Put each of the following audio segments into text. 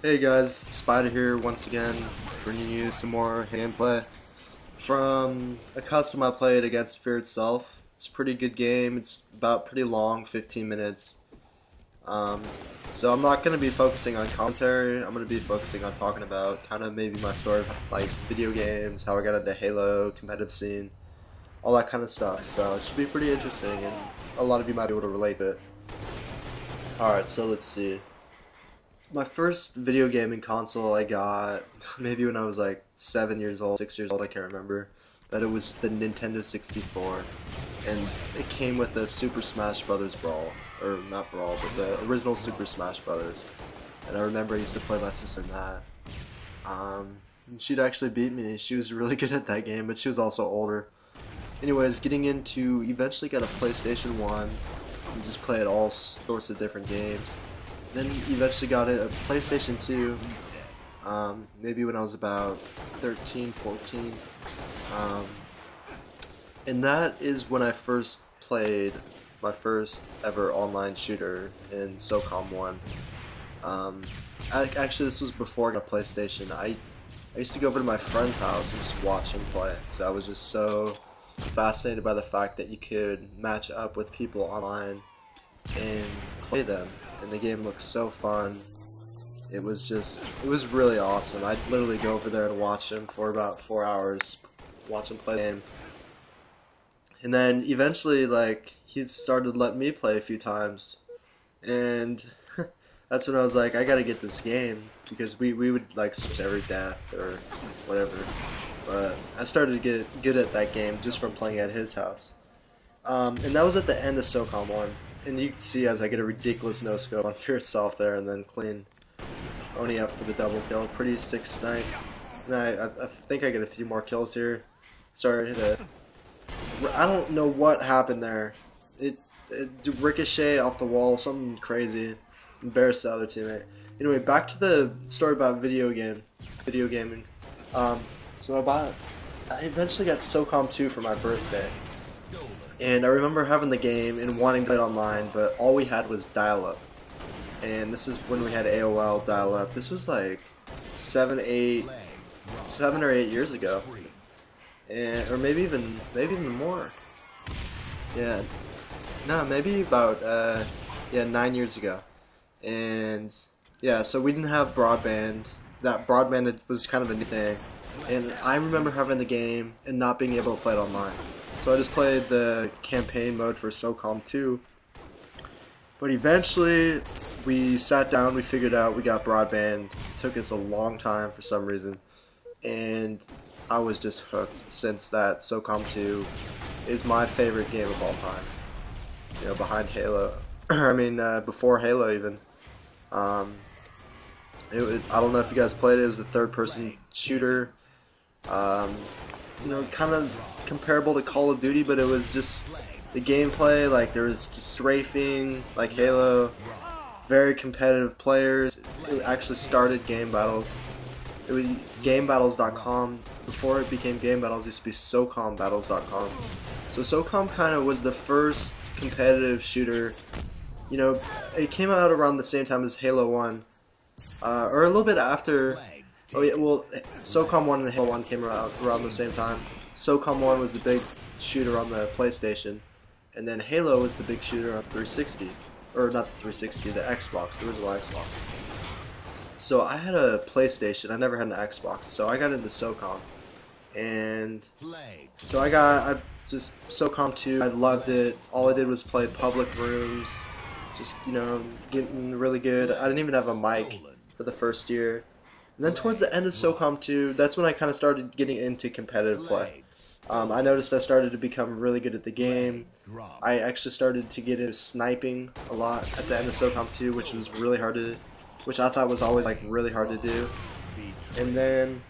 Hey guys, Spider here once again, bringing you some more gameplay from a custom I played against Fearitself. It's a pretty good game. It's about pretty long, 15 minutes. Um, so I'm not going to be focusing on commentary. I'm going to be focusing on talking about kind of maybe my story of like video games, how I got into Halo, competitive scene, all that kind of stuff. So it should be pretty interesting, and a lot of you might be able to relate to it. Alright, so let's see. My first video gaming console I got maybe when I was like 7 years old, 6 years old, I can't remember. But it was the Nintendo 64. And it came with the Super Smash Brothers Brawl. Or not Brawl, but the original Super Smash Brothers. And I remember I used to play my sister in that. And she'd actually beat me. She was really good at that game, but she was also older. Anyways, getting into, eventually got a PlayStation 1. And just played all sorts of different games. Then eventually got a PlayStation 2, maybe when I was about 13, 14. And that is when I first played my first ever online shooter in SOCOM 1. Actually, this was before I got a PlayStation. I used to go over to my friend's house and just watch him play. So I was just so fascinated by the fact that you could match up with people online and play them. And the game looked so fun. It was really awesome. I'd literally go over there and watch him for about 4 hours, watch him play the game. And then eventually, like, he started letting me play a few times. And that's when I was like, I gotta get this game. Because we would, like, switch every death or whatever. But I started to get good at that game just from playing at his house. And that was at the end of SOCOM 1. And you can see as I get a ridiculous no-scope on Fearitself there and then clean Oni up for the double kill. Pretty sick snipe. And I think I get a few more kills here. Sorry, I don't know what happened there. It ricochet off the wall, something crazy. Embarrassed the other teammate. Anyway, back to the story about video gaming. So I eventually got SOCOM 2 for my birthday. And I remember having the game and wanting to play it online, but all we had was dial-up. And this is when we had AOL dial-up. This was like 7 or 8 years ago, and or maybe even more. Yeah, no, maybe about 9 years ago. And yeah, so we didn't have broadband. That broadband was kind of a new thing, and I remember having the game and not being able to play it online. So I just played the campaign mode for SOCOM 2. But eventually, we sat down, we figured out, we got broadband. It took us a long time for some reason. And I was just hooked since that. SOCOM 2 is my favorite game of all time. You know, behind Halo. I mean, before Halo even. I don't know if you guys played it. It was a third-person shooter. You know, kind of comparable to Call of Duty, but it was just the gameplay, like there was just strafing, like Halo, very competitive players. It actually started game battles. It was gamebattles.com. Before it became game battles, it used to be SOCOMbattles.com. So SOCOM kind of was the first competitive shooter. You know, it came out around the same time as Halo 1, or a little bit after. Oh yeah, well, SOCOM 1 and Halo 1 came out around the same time. SOCOM 1 was the big shooter on the PlayStation, and then Halo was the big shooter on 360. Or not the 360, the Xbox, the original Xbox. So I had a PlayStation, I never had an Xbox, so I got into SOCOM. And so I just, SOCOM 2, I loved it. All I did was play public rooms, just, you know, getting really good. I didn't even have a mic for the first year. And then towards the end of SOCOM 2, that's when I kind of started getting into competitive play. I noticed I started to become really good at the game. I actually started to get into sniping a lot at the end of SOCOM 2, which was really hard to, which I thought was always like really hard to do. And then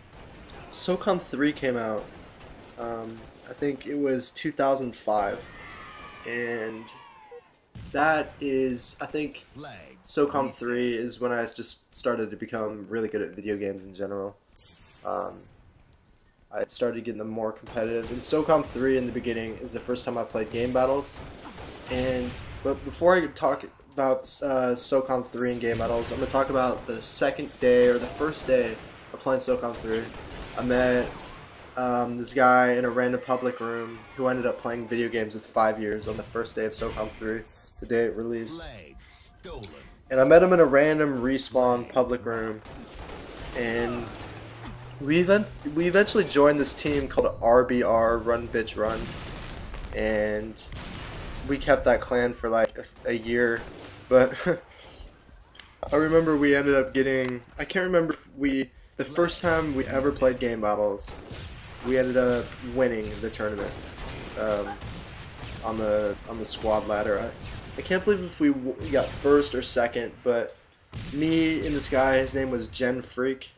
SOCOM 3 came out. I think it was 2005, and that is, I think SOCOM 3 is when I just started to become really good at video games in general. I started getting them more competitive. And SOCOM 3 in the beginning is the first time I played game battles. But before I talk about SOCOM 3 and game battles. I'm gonna talk about the second day or the first day of playing SOCOM 3. I met this guy in a random public room who ended up playing video games with 5 years on the first day of SOCOM 3, the day it released. And I met him in a random respawn public room, and we eventually joined this team called RBR, Run Bitch Run, and we kept that clan for like a year. But I remember we ended up getting, I can't remember if the first time we ever played game battles, we ended up winning the tournament on the squad ladder. I can't believe if we got first or second, but me and this guy, his name was General Freak,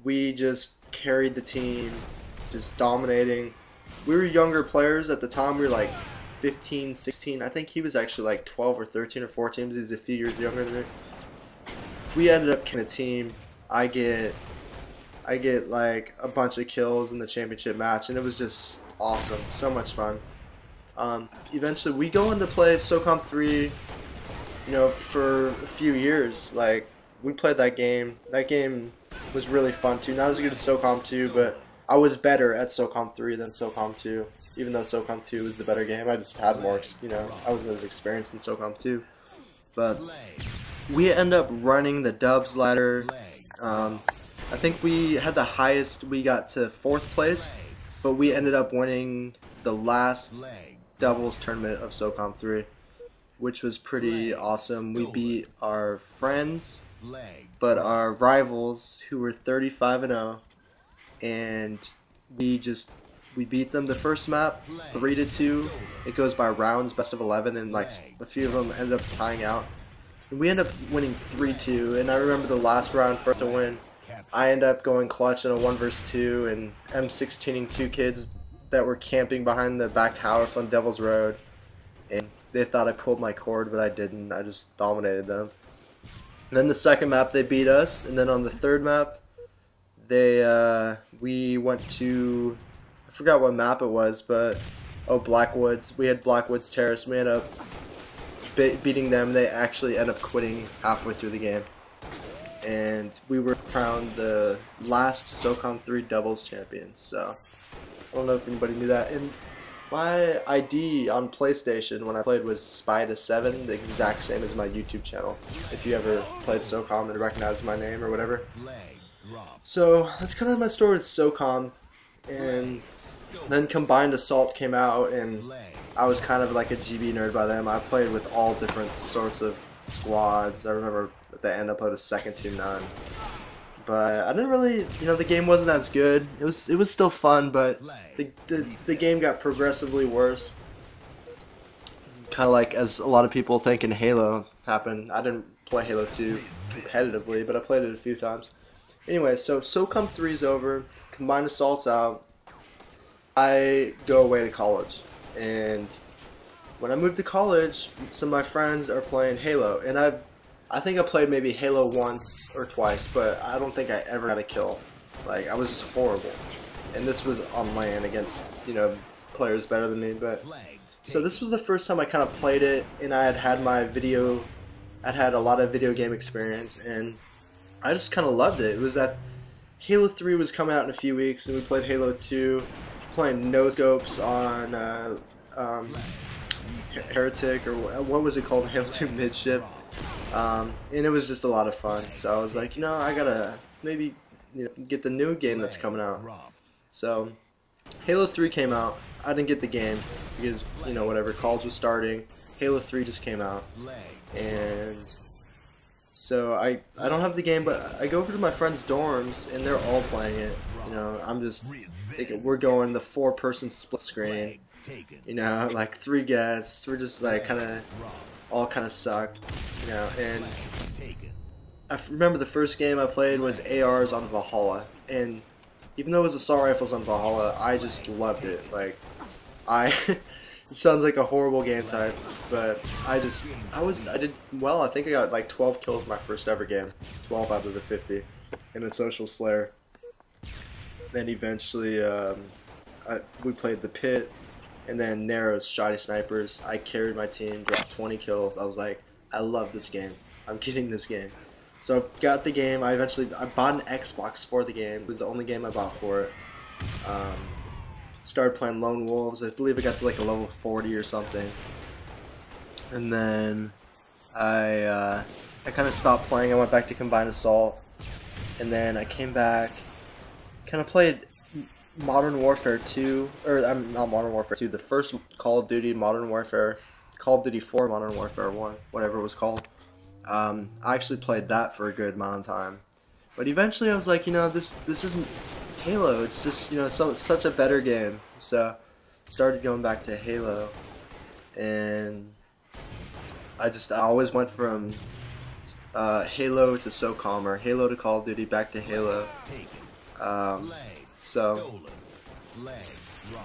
we just carried the team, just dominating. We were younger players at the time. We were like 15, 16. I think he was actually like 12 or 13 or 14 because he's a few years younger than me. We ended up killing a team. I get like a bunch of kills in the championship match, and it was just awesome. So much fun. Eventually, we go into play SOCOM 3, you know, for a few years. Like, we played that game. That game was really fun too. Not as good as SOCOM 2, but I was better at SOCOM 3 than SOCOM 2. Even though SOCOM 2 was the better game, I just had more, you know, I wasn't as experienced in SOCOM 2. But we end up running the dubs ladder. I think we had the highest, we got to 4th place, but we ended up winning the last doubles tournament of SOCOM 3, which was pretty awesome. We beat our friends, but our rivals, who were 35-0, and we beat them the first map 3-2. It goes by rounds, best of 11, and like a few of them ended up tying out. And we ended up winning 3-2. And I remember the last round for us to win, I ended up going clutch in a 1 vs 2 and M16ing 2 kids that were camping behind the back house on Devil's Road. And they thought I pulled my cord, but I didn't. I just dominated them. And then the second map they beat us, and then on the third map we went to, I forgot what map it was, but Blackwoods. We had Blackwoods Terrace. We ended up beating them. They actually ended up quitting halfway through the game, and we were crowned the last SOCOM 3 doubles champions. So I don't know if anybody knew that. And my ID on PlayStation when I played was Spida7, the exact same as my YouTube channel. If you ever played SOCOM and recognized my name or whatever. So that's kind of my story with SOCOM. And then Combined Assault came out, and I was kind of like a GB nerd by then. I played with all different sorts of squads. I remember at the end I played a second team 9. But I didn't really, you know, the game wasn't as good. It was still fun, but the game got progressively worse. Kind of like as a lot of people think in Halo happened. I didn't play Halo 2 competitively, but I played it a few times. Anyway, so SOCOM 3 is over. Combined Assault's out. I go away to college, and when I moved to college, some of my friends are playing Halo, and I think I played maybe Halo once or twice, but I don't think I ever got a kill. Like, I was just horrible. And this was on LAN against, you know, players better than me. But so this was the first time I kind of played it, and I'd had a lot of video game experience, and I just kind of loved it. It was that Halo 3 was coming out in a few weeks, and we played Halo 2, playing no scopes on Heretic, or what was it called, Halo 2 Midship. And it was just a lot of fun. So I was like, you know, I gotta maybe, you know, get the new game that's coming out. So Halo 3 came out. I didn't get the game because, you know, whatever, college was starting. Halo 3 just came out, and so I don't have the game, but I go over to my friends' dorms and they're all playing it. You know, I'm just thinking, we're going the 4-person split screen. You know, like 3 guests. We're just like all kind of sucked, you know. And I remember the first game I played was ARs on Valhalla, and even though it was assault rifles on Valhalla, I just loved it. Like, it sounds like a horrible game type, but I did well. I think I got like 12 kills my first ever game, 12 out of the 50, in a social slayer. Then eventually, we played the pit. and then narrows, shoddy snipers. I carried my team, dropped 20 kills. I was like, I love this game. I'm getting this game. So I got the game. I bought an Xbox for the game. It was the only game I bought for it. Started playing Lone Wolves. I believe I got to like a level 40 or something. And then I kind of stopped playing. I went back to Combined Assault. And then I came back, kind of played Modern Warfare 2, or not Modern Warfare 2, the first Call of Duty Modern Warfare, Call of Duty 4 Modern Warfare 1, whatever it was called. I actually played that for a good amount of time. But eventually I was like, you know, this isn't Halo, it's just, you know, such a better game. So started going back to Halo, and I always went from Halo to SOCOM, or Halo to Call of Duty, back to Halo. So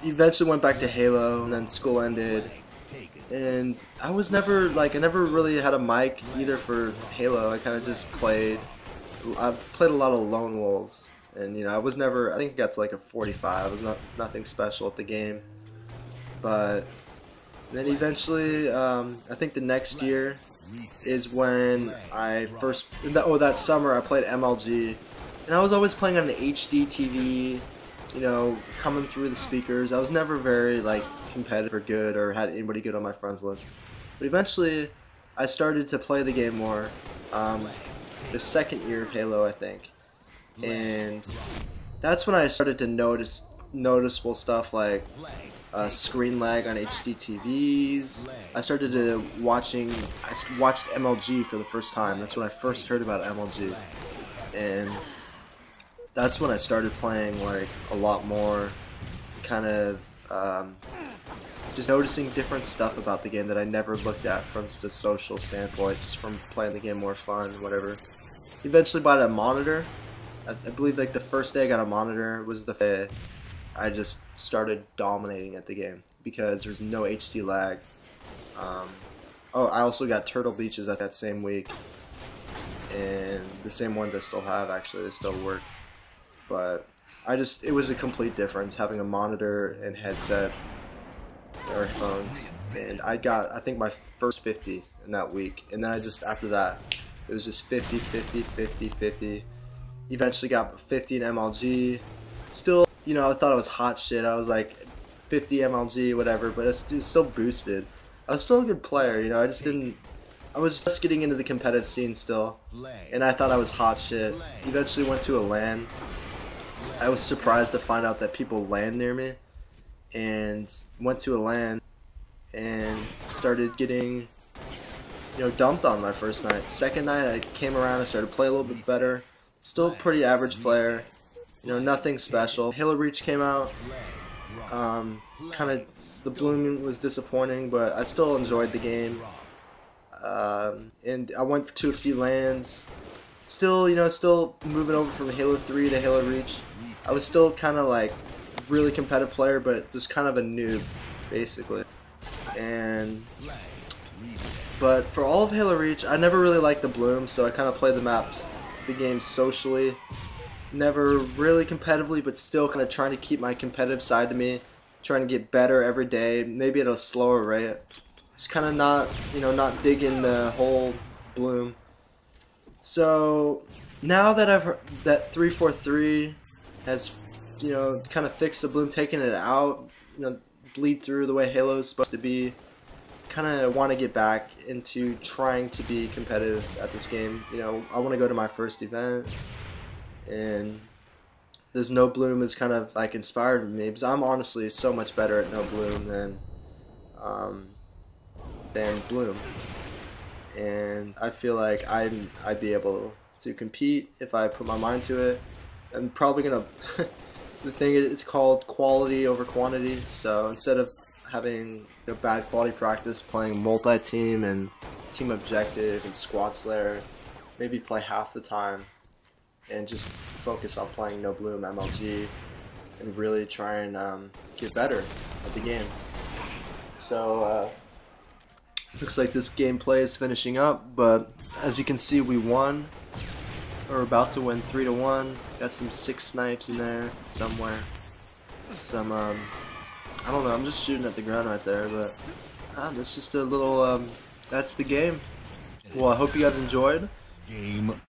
eventually went back to Halo, and then school ended, and I never really had a mic either for Halo. I kind of just played. I played a lot of Lone Wolves, and you know, I think I got to like a 45. It was nothing special at the game, but then eventually, I think the next year is when I first, that summer I played MLG, and I was always playing on an HD TV, you know, coming through the speakers. I was never very like competitive or good, or had anybody good on my friends list. But eventually I started to play the game more, the second year of Halo, I think, and that's when I started to notice noticeable stuff like screen lag on HD TVs. I watched MLG for the first time. That's when I first heard about MLG, and that's when I started playing like a lot more, kind of just noticing different stuff about the game that I never looked at from just a social standpoint, just from playing the game more fun, whatever. Eventually bought a monitor. I believe like the first day I got a monitor was the day I just started dominating at the game, because there's no HD lag. Oh, I also got Turtle Beaches at that same week, and the same ones I still have, actually, they still work. But it was a complete difference having a monitor and headset, earphones, and I think my first 50 in that week, and then after that, it was just 50, 50, 50, 50. Eventually got 50 in MLG. Still, you know, I thought it was hot shit. I was like 50 MLG, whatever, but it's still boosted. I was still a good player, you know. I was just getting into the competitive scene still, and I thought I was hot shit. Eventually went to a LAN. I was surprised to find out that people LAN near me, and went to a LAN and started getting, you know, dumped on my first night. Second night I came around, I started to play a little bit better. Still pretty average player, you know, nothing special. Halo Reach came out. Kind of the bloom was disappointing, but I still enjoyed the game. And I went to a few LANs. Still, you know, still moving over from Halo 3 to Halo Reach. I was still kind of like really competitive player, but just kind of a noob, basically. But for all of Halo Reach, I never really liked the bloom, so I kind of played the game socially. Never really competitively, but still kind of trying to keep my competitive side to me, trying to get better every day, maybe at a slower rate. Just kind of not digging the whole bloom. So now that I've heard that 343 has, you know, kind of fixed the bloom, taking it out, you know, bleed through the way Halo is supposed to be, kind of want to get back into trying to be competitive at this game. You know, I want to go to my first event, and this no bloom has kind of like inspired me, because I'm honestly so much better at no bloom than bloom, and I feel like I'd be able to compete if I put my mind to it. I'm probably gonna the thing is, it's called quality over quantity, so instead of having bad quality practice playing multi-team and team objective and squad slayer, maybe play half the time and just focus on playing no bloom MLG and really try and get better at the game. So looks like this gameplay is finishing up, but as you can see, we won. We're about to win 3-1. Got some 6 snipes in there somewhere. Some I I don't know, I'm just shooting at the ground right there, but that's just a little, that's the game. Well, I hope you guys enjoyed. Game